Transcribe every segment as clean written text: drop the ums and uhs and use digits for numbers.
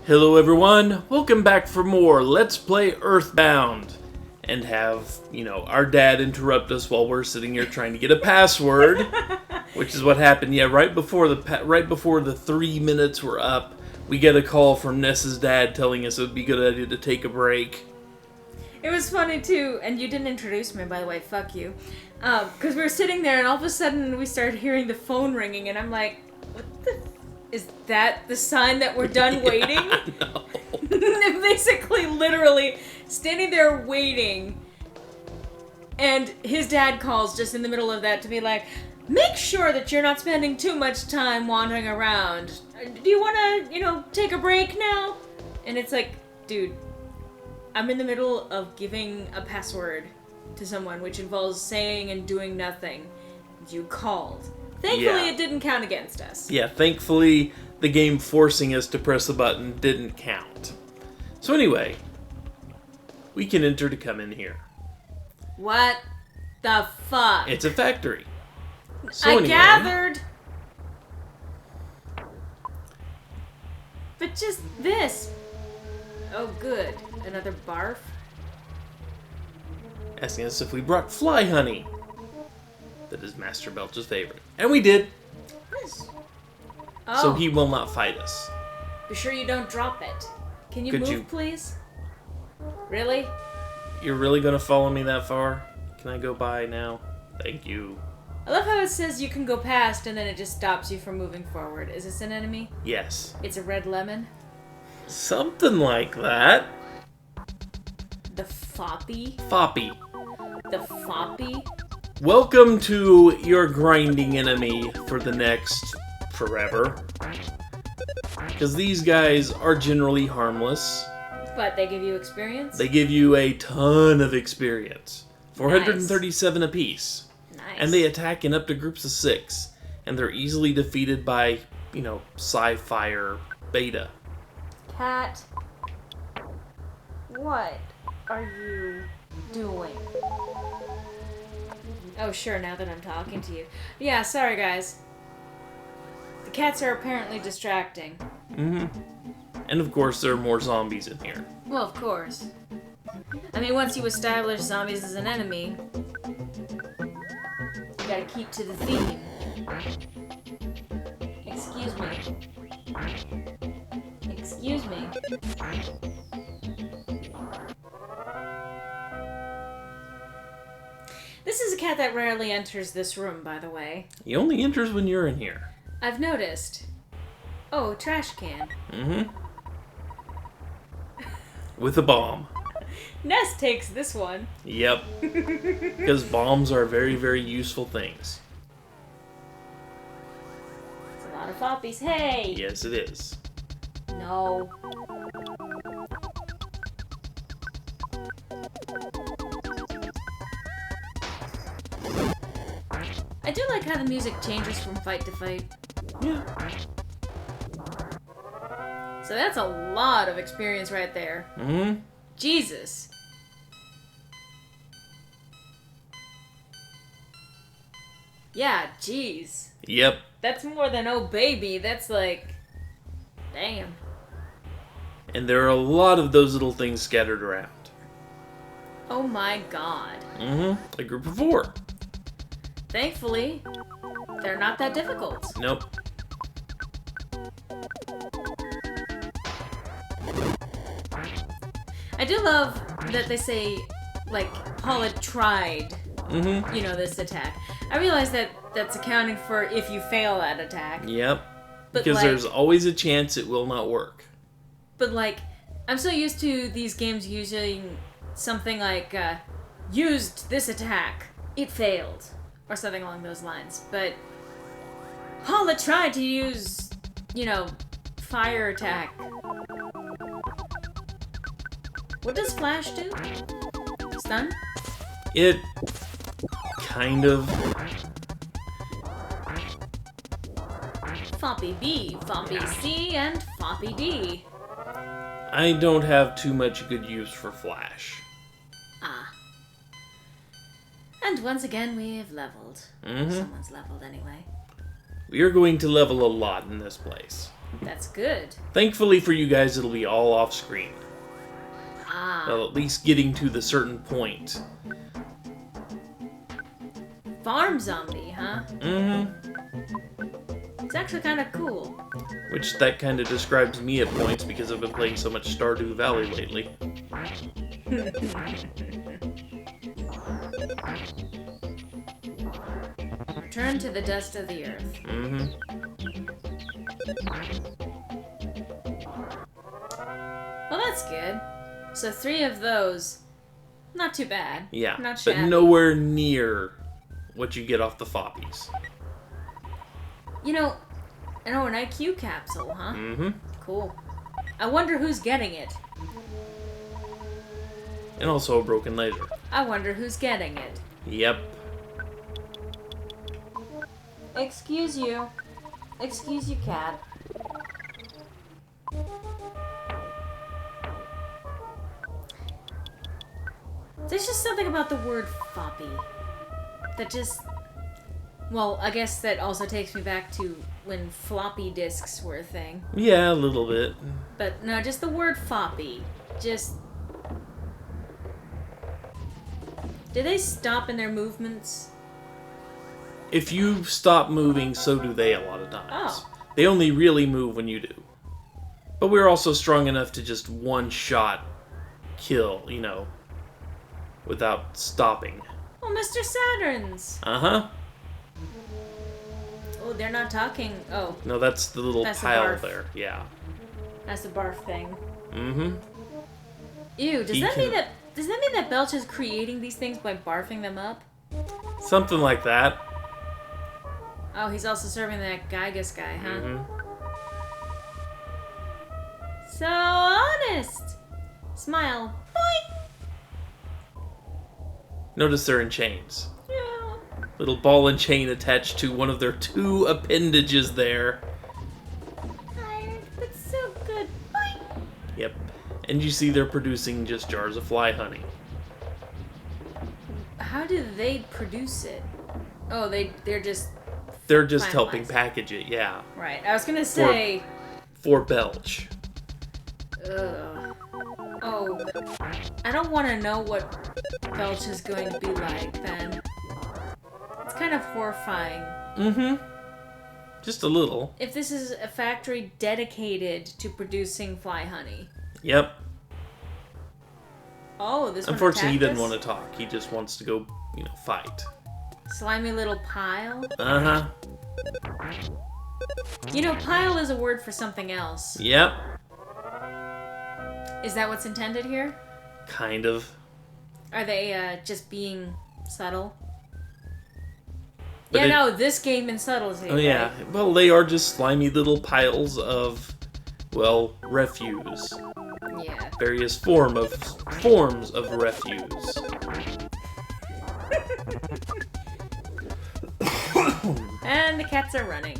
Hello everyone, welcome back for more Let's Play Earthbound. And have, our dad interrupt us while we're sitting here trying to get a password. Which is what happened, right before the 3 minutes were up, we get a call from Ness's dad telling us it would be a good idea to take a break. It was funny too, and you didn't introduce me, by the way, fuck you. Because we were sitting there and all of a sudden we started hearing the phone ringing and I'm like, what the... Is that the sign that we're done waiting? No. Basically, literally, standing there waiting, and his dad calls just in the middle of that to be like, make sure that you're not spending too much time wandering around. Do you want to, take a break now? And it's like, dude, I'm in the middle of giving a password to someone, which involves saying and doing nothing. You called. Thankfully, It didn't count against us. Yeah, thankfully, the game forcing us to press the button didn't count. So anyway, we can enter to come in here. What the fuck? It's a factory. So I gathered. But just this. Oh, good. Another barf? Asking us if we brought fly honey. That is Master Belch's favorite. And we did. Yes. Oh. So he will not fight us. Be sure you don't drop it. Can you move, please? Really? You're really going to follow me that far? Can I go by now? Thank you. I love how it says you can go past and then it just stops you from moving forward. Is this an enemy? Yes. It's a red lemon? Something like that. The Foppy? Foppy. The Foppy? Welcome to your grinding enemy for the next forever. Because these guys are generally harmless. But they give you experience? They give you a ton of experience. 437 apiece. Nice. And they attack in up to groups of 6. And they're easily defeated by, sci-fi or beta. Cat, what are you doing? Oh, sure, now that I'm talking to you. Yeah, sorry, guys. The cats are apparently distracting. Mm-hmm. And of course, there are more zombies in here. Well, of course. I mean, once you establish zombies as an enemy, you gotta keep to the theme. Excuse me. Excuse me. This is a cat that rarely enters this room, by the way. He only enters when you're in here. I've noticed. Oh, trash can. Mm-hmm. With a bomb. Ness takes this one. Yep. Because bombs are very, very useful things. It's a lot of foppies. Hey! Yes, it is. No. I do like how the music changes from fight to fight. Yeah. So that's a lot of experience right there. Mm-hmm. Jesus. Yeah, jeez. Yep. That's more than oh baby. That's like... Damn. And there are a lot of those little things scattered around. Oh my god. Mm-hmm. A group of 4. Thankfully, they're not that difficult. Nope. I do love that they say, like, Paula tried, this attack. I realize that that's accounting for if you fail that attack. Yep. But because there's always a chance it will not work. But, I'm so used to these games using something like, used this attack, it failed, or something along those lines. But Paula tried to use, fire attack. What does Flash do? Stun? It kind of... Foppy B, Foppy C, and Foppy D. I don't have too much good use for Flash. Ah. And once again, we have leveled. Mm-hmm. Someone's leveled anyway. We are going to level a lot in this place. That's good. Thankfully for you guys, it'll be all off screen. Well, at least getting to the certain point. Farm zombie, huh? It's actually kind of cool. Which that kind of describes me at points because I've been playing so much Stardew Valley lately. Return to the dust of the earth. Well, that's good. So 3 of those, not too bad. Yeah, not but shabby. nowhere near what you get off the Foppies. You know, an IQ capsule, huh? Cool. I wonder who's getting it. And also a broken laser. I wonder who's getting it. Yep. Excuse you. Excuse you, cat. There's just something about the word floppy that just... Well, I guess that also takes me back to when floppy disks were a thing. Yeah, a little bit. But no, just the word floppy. Just... Do they stop in their movements? If you stop moving, so do they a lot of times. Oh. They only really move when you do. But we're also strong enough to just one-shot kill, you know, without stopping. Oh, Mr. Saturn's. Uh-huh. Oh, they're not talking. Oh, No, that's the little That's the pile barf. there. Yeah. that's the barf thing. Mm-hmm. Ew, does He that mean can- that Belch is creating these things by barfing them up? Something like that. Oh, he's also serving that Gygus guy, huh? Mm-hmm. So honest. Smile. Boing. Notice they're in chains. Yeah. Little ball and chain attached to one of their 2 appendages there. Tired, but so good. Boing. Yep. And you see they're producing just jars of fly honey. How do they produce it? Oh, they're just They're just helping finalized. package it, yeah. Right. I was gonna say. For Belch. Ugh. Oh, I don't want to know what Belch is going to be like then. It's kind of horrifying. Mm-hmm. Just a little. If this is a factory dedicated to producing fly honey. Yep. Oh, this one Unfortunately, he attacked doesn't us? want to talk. He just wants to go, you know, fight. Slimy little pile. Uh-huh. You know, pile is a word for something else. Yep. Is that what's intended here? Kind of. Are they just being subtle? But yeah, it- no, this game in subtlety. Oh, yeah. Well, they are just slimy little piles of, well, refuse. Yeah. Various forms of refuse. And the cats are running.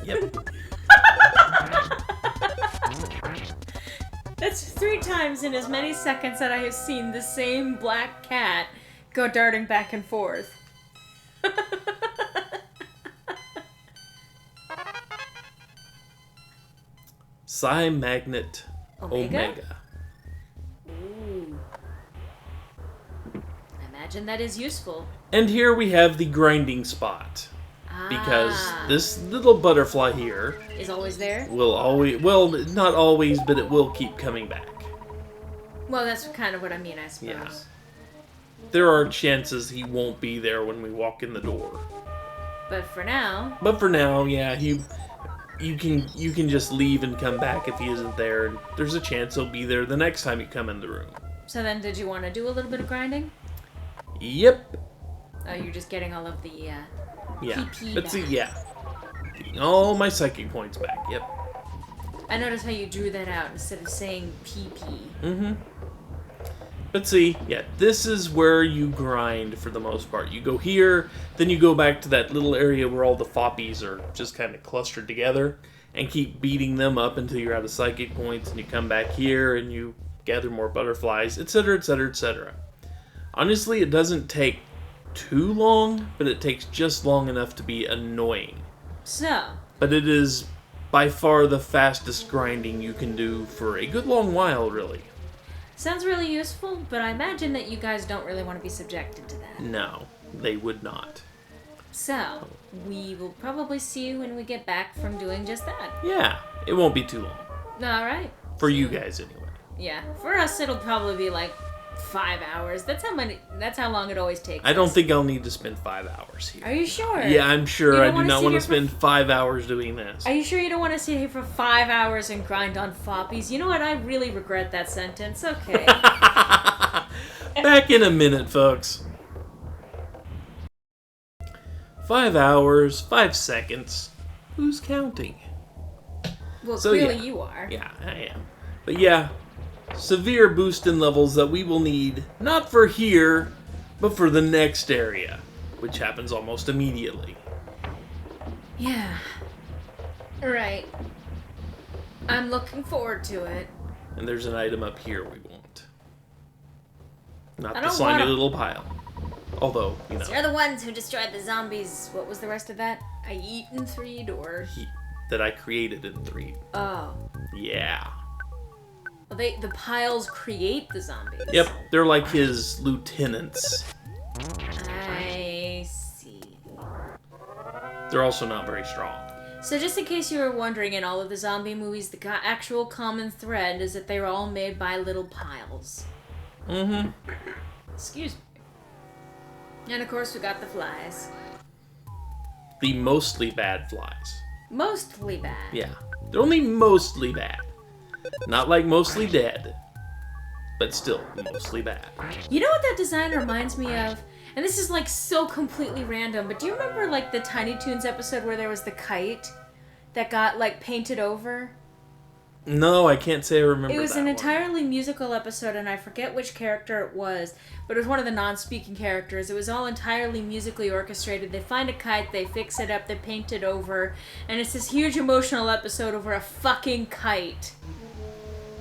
Yep. That's 3 times in as many seconds that I have seen the same black cat go darting back and forth. Psi Magnet Omega? Omega. Ooh. I imagine that is useful. And here we have the grinding spot. Because this little butterfly here is always there. will always, well, not always, but it will keep coming back. Well, that's kind of what I mean, I suppose. Yeah. There are chances he won't be there when we walk in the door. But for now, But for now, yeah, you can just leave and come back if he isn't there, and there's a chance he'll be there the next time you come in the room. so then did you want to do a little bit of grinding? Yep. Oh, you're just getting all of the Yeah. PP But see, back. yeah. Getting all my psychic points back. Yep. I noticed how you drew that out instead of saying PP. Mm-hmm. But see, yeah, this is where you grind for the most part. You go here, then you go back to that little area where all the foppies are just kind of clustered together, and keep beating them up until you're out of psychic points, and you come back here and you gather more butterflies, etc., etc., etc. Honestly, it doesn't take too long, but it takes just long enough to be annoying. So, But it is by far the fastest grinding you can do for a good long while, really. Sounds really useful, but I imagine that you guys don't really want to be subjected to that. No, they would not. So, we will probably see you when we get back from doing just that. Yeah, it won't be too long. Alright. For you guys, anyway. Yeah, for us it'll probably be like 5 hours. That's how long it always takes. I don't think I'll need to spend 5 hours here. Are you sure? Yeah, I'm sure. I do not want to sit spend 5 hours doing this. Are you sure you don't want to sit here for 5 hours and grind on floppies? You know what? I really regret that sentence. Okay. Back in a minute, folks. 5 hours, 5 seconds. Who's counting? Well, So, clearly yeah. you are. Yeah, I am. But yeah, severe boost in levels that we will need, not for here, but for the next area, which happens almost immediately. Yeah. Right. I'm looking forward to it. And there's an item up here we want. Not I the don't slimy wanna- little pile. Although, you know. You're the ones who destroyed the zombies. What was the rest of that? I eat and read, or... That I created in 3. Oh. Yeah. Well, the piles create the zombies. Yep, they're like his lieutenants. I see. They're also not very strong. So just in case you were wondering, in all of the zombie movies, the actual common thread is that they were all made by little piles. Mm-hmm. Excuse me. And of course we got the flies. The mostly bad flies. Mostly bad. Yeah. They're only mostly bad. Not like mostly dead. But still, mostly bad. You know what that design reminds me of? And this is like so completely random, but do you remember like the Tiny Toons episode where there was the kite that got like painted over? No, I can't say I remember that. It was an one. entirely musical episode, and I forget which character it was, but it was one of the non-speaking characters. It was all entirely musically orchestrated. They find a kite, they fix it up, they paint it over, and it's this huge emotional episode over a fucking kite.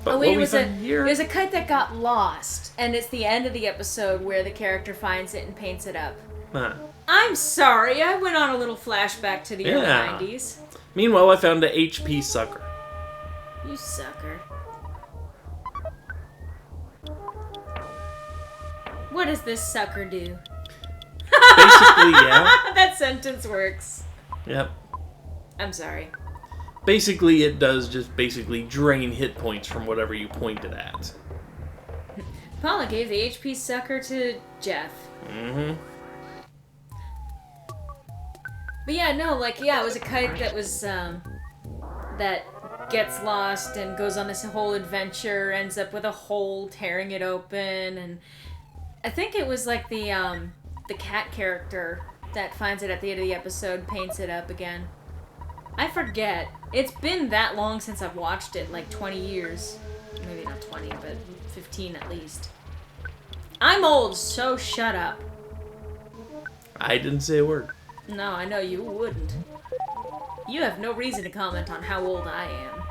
But Oh wait, what it we was found here... a kite that got lost, and it's the end of the episode where the character finds it and paints it up. Huh. I'm sorry, I went on a little flashback to the early 90s. Meanwhile, I found a HP sucker. You sucker. What does this sucker do? Basically, yeah. That sentence works. Yep. I'm sorry. Basically, it does just basically drain hit points from whatever you point it at. Paula gave the HP sucker to Jeff. Mm-hmm. But yeah, no, like, yeah, it was a kite that was, that gets lost and goes on this whole adventure, ends up with a hole tearing it open, and I think it was like the cat character that finds it at the end of the episode, paints it up again. I forget. It's been that long since I've watched it, like 20 years. Maybe not 20, but 15 at least. I'm old, so shut up. I didn't say a word. No, I know you wouldn't. You have no reason to comment on how old I am.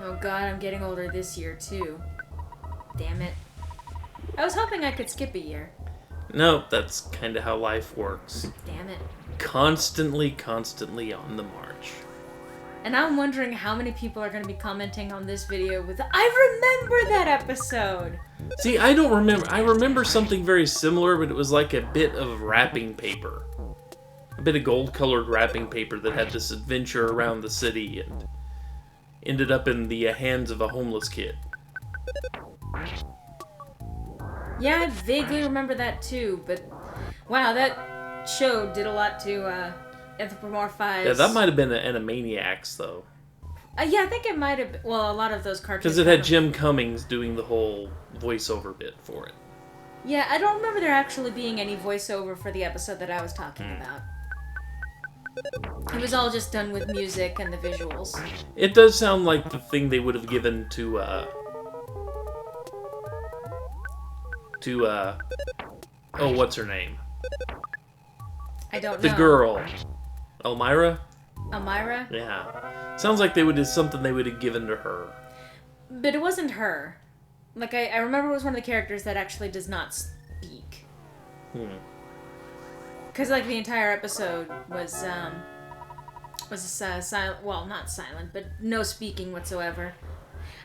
Oh god, I'm getting older this year, too. Damn it. I was hoping I could skip a year. No, that's kind of how life works. Damn it. Constantly on the march. And I'm wondering how many people are going to be commenting on this video with, I remember that episode! See, I don't remember. I remember something very similar, but it was like a bit of wrapping paper. A bit of gold-colored wrapping paper that had this adventure around the city and ended up in the hands of a homeless kid. Yeah, I vaguely remember that too, but wow, that show did a lot to anthropomorphize. Yeah, that might have been an Animaniacs, though. Yeah, I think it might have been, well, a lot of those cartoons. Because it had Jim Cummings doing the whole voiceover bit for it. Yeah, I don't remember there actually being any voiceover for the episode that I was talking about. It was all just done with music and the visuals. It does sound like the thing they would have given to oh, what's her name? I don't know. The girl. Elmira? Elmira? Yeah. Sounds like they would have something they would have given to her. But it wasn't her. Like, I remember it was one of the characters that actually does not speak. Because, like, the entire episode was silent, well, not silent, but no speaking whatsoever.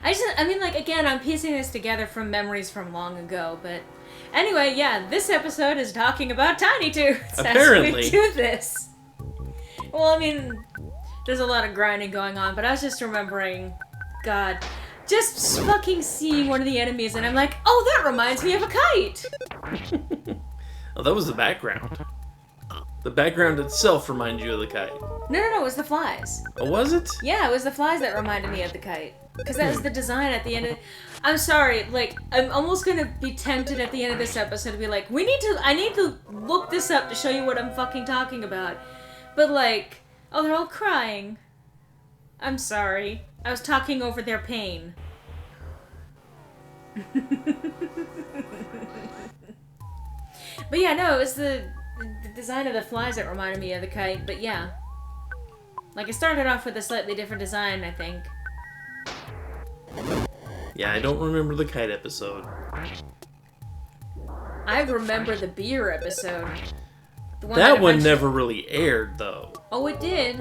I mean, like, again, I'm piecing this together from memories from long ago, but anyway, yeah, this episode is talking about Tiny Toots Apparently. as we do this. Well, I mean, there's a lot of grinding going on, but I was just remembering, God, just fucking seeing one of the enemies, and I'm like, oh, that reminds me of a kite! Oh, that was the background. The background itself reminded you of the kite. No, it was the flies. Oh, was it? Yeah, it was the flies that reminded me of the kite. Because that was the design at the end of... I'm sorry, like, I'm almost gonna be tempted at the end of this episode to be like, I need to look this up to show you what I'm fucking talking about. But like, oh, they're all crying. I'm sorry. I was talking over their pain. But yeah, no, it was the design of the flies that reminded me of the kite, but yeah. Like, it started off with a slightly different design, I think. Yeah, I don't remember the kite episode. I remember the beer episode. The That one never really aired, though. Oh, it did.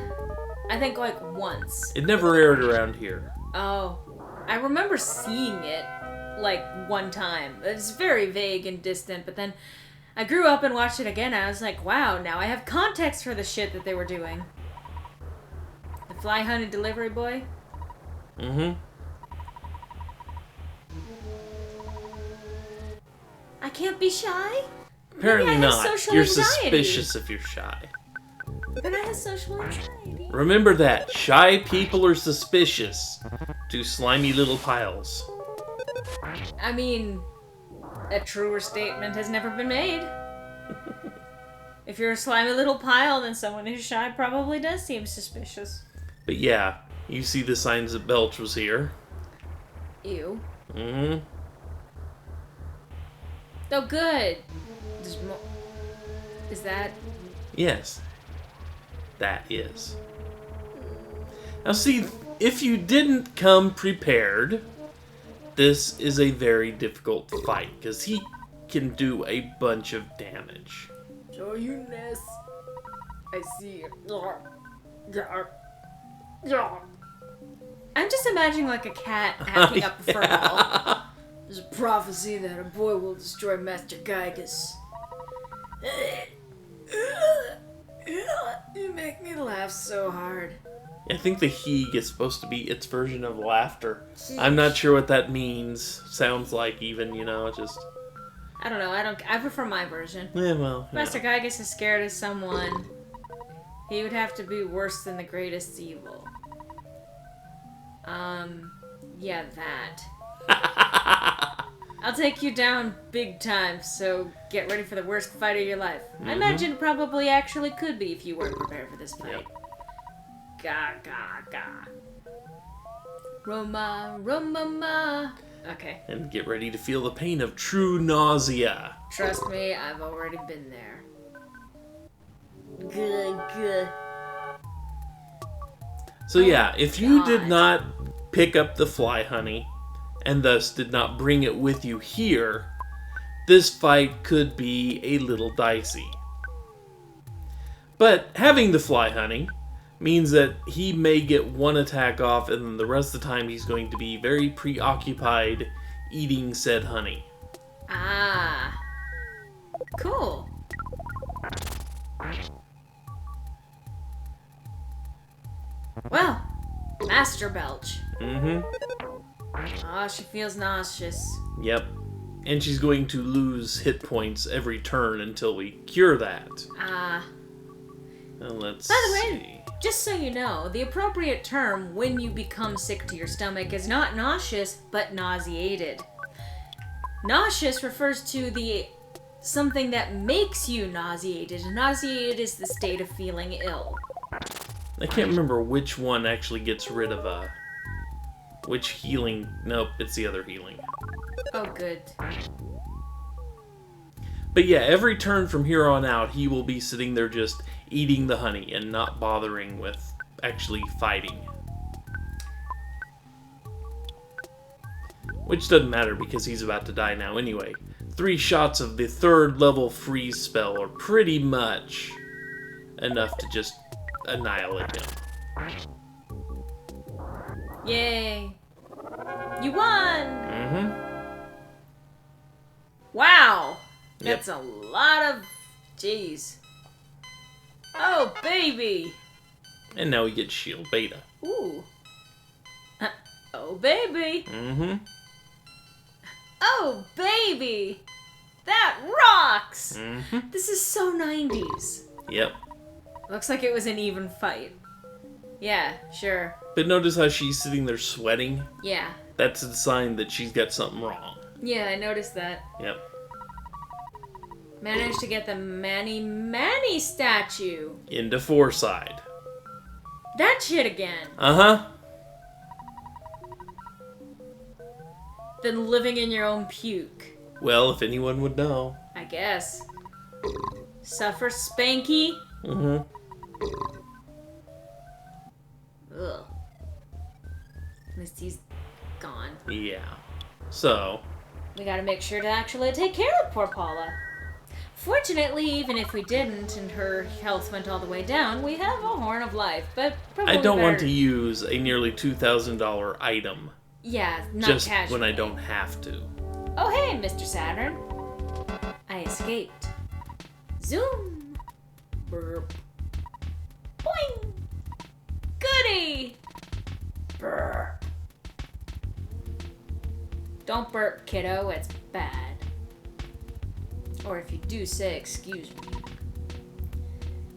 I think, like, once. It never aired around here. Oh. I remember seeing it, like, one time. It's very vague and distant, but then I grew up and watched it again, and I was like, wow, now I have context for the shit that they were doing. The Fly Honey Delivery Boy? Mm-hmm. I can't be shy? Apparently Maybe I have not. social You're anxiety. suspicious if you're shy. But I have social anxiety. Remember that. Shy people are suspicious to slimy little piles. I mean, a truer statement has never been made. If you're a slimy little pile, then someone who's shy probably does seem suspicious. But yeah, you see the signs that Belch was here. Ew. Mm-hmm. Oh, good. Is that... Yes. That is. Now see, if you didn't come prepared, this is a very difficult fight, because he can do a bunch of damage. Show you this. I see it. I'm just imagining like a cat hacking up a fur ball. There's a prophecy that a boy will destroy Master Gygas. You make me laugh so hard. I think the he is supposed to be its version of laughter. I'm not sure what that means. Sounds like even, just... I don't know. I prefer my version. Yeah, well... Master Gygas is scared of someone. He would have to be worse than the greatest evil. Yeah, that. I'll take you down big time, so get ready for the worst fight of your life. I imagine it probably actually could be if you weren't prepared for this fight. Yep. Ga, ga, ga. Roma, Roma, ma. Okay. And get ready to feel the pain of true nausea. Trust me, I've already been there. Good, good. So yeah, if you did God. not pick up the fly honey, and thus did not bring it with you here, this fight could be a little dicey. But having the fly honey means that he may get one attack off, and then the rest of the time he's going to be very preoccupied eating said honey. Ah. Cool. Well, Master Belch. Mm-hmm. Oh, she feels nauseous. Yep. And she's going to lose hit points every turn until we cure that. Ah. Let's By the way, see. just so you know, the appropriate term when you become sick to your stomach is not nauseous, but nauseated. Nauseous refers to something that makes you nauseated. Nauseated is the state of feeling ill. I can't remember which one actually gets rid of which healing. Nope, it's the other healing. Oh, good. But yeah, every turn from here on out, he will be sitting there just eating the honey and not bothering with actually fighting. Which doesn't matter because he's about to die now anyway. 3 shots of the 3rd level freeze spell are pretty much enough to just annihilate him. Yay. You won! Mm-hmm. Wow. Yep. That's a lot of... Jeez. Oh, baby. And now we get shield beta. Ooh. Oh, baby. Mm-hmm. Oh, baby. That rocks. Mm-hmm. This is so 90s. Yep. Looks like it was an even fight. Yeah, sure. But notice how she's sitting there sweating? Yeah. That's a sign that she's got something wrong. Yeah, I noticed that. Yep. Managed to get the Manny statue. Into Foreside. That shit again. Uh-huh. Than living in your own puke. Well, if anyone would know. I guess. Suffer Spanky. Mm-hmm. Ugh. At least he's gone. Yeah. So. We gotta make sure to actually take care of poor Paula. Fortunately, even if we didn't and her health went all the way down, we have a horn of life, but probably I don't want better- to use a nearly $2,000 item. Yeah, not just casually. when I don't have to. Oh hey, Mr. Saturn. I escaped. Zoom. Burp. Boing. Goody. Burp. Don't burp, kiddo. It's bad. Or if you do, say excuse me.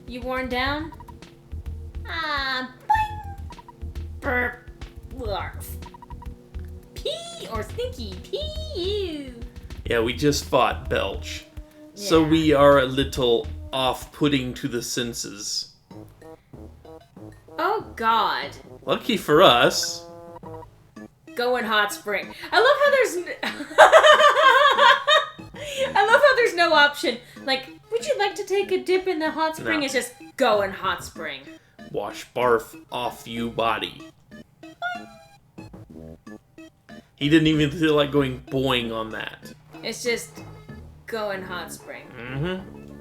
You worn down? Ah, boing. Burp. Larf. Pee or stinky pee. Yeah, we just fought Belch. So Yeah. we are a little off-putting to the senses. Oh God. Lucky for us. Go in hot spring. I love how there's I love how there's no option. Like, would you like to take a dip in the hot spring? No. It's just go in hot spring. Wash barf off you body. He didn't even feel like going boing on that. It's just go in hot spring. Mm-hmm.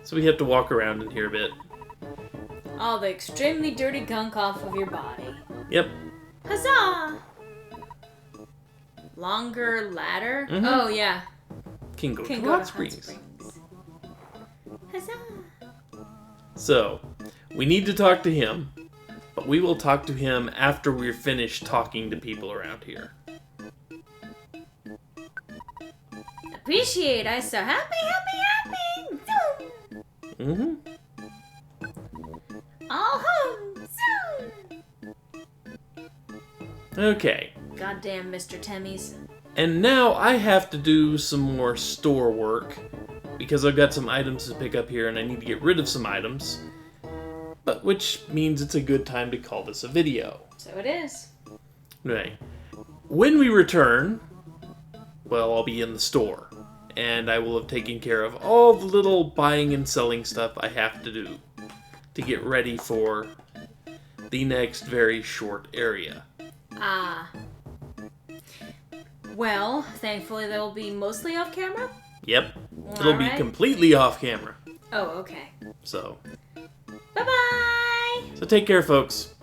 So we have to walk around in here a bit. All the extremely dirty gunk off of your body. Yep. Huzzah! Longer ladder? Mhm. Oh, yeah. Can go Can to go hot to springs. hot springs. Huzzah! So, we need to talk to him, but we will talk to him after we're finished talking to people around here. Appreciate I so happy. Zoom! Mm-hmm. All home! Zoom! Okay. Goddamn Mr. Temmies. And now I have to do some more store work because I've got some items to pick up here and I need to get rid of some items. But which means it's a good time to call this a video. So it is. Right. When we return, well, I'll be in the store and I will have taken care of all the little buying and selling stuff I have to do to get ready for the next very short area. Ah. Well, thankfully they'll be mostly off camera. Yep. It'll be Alright. completely off camera. Oh, okay. So Bye-bye! take care, folks.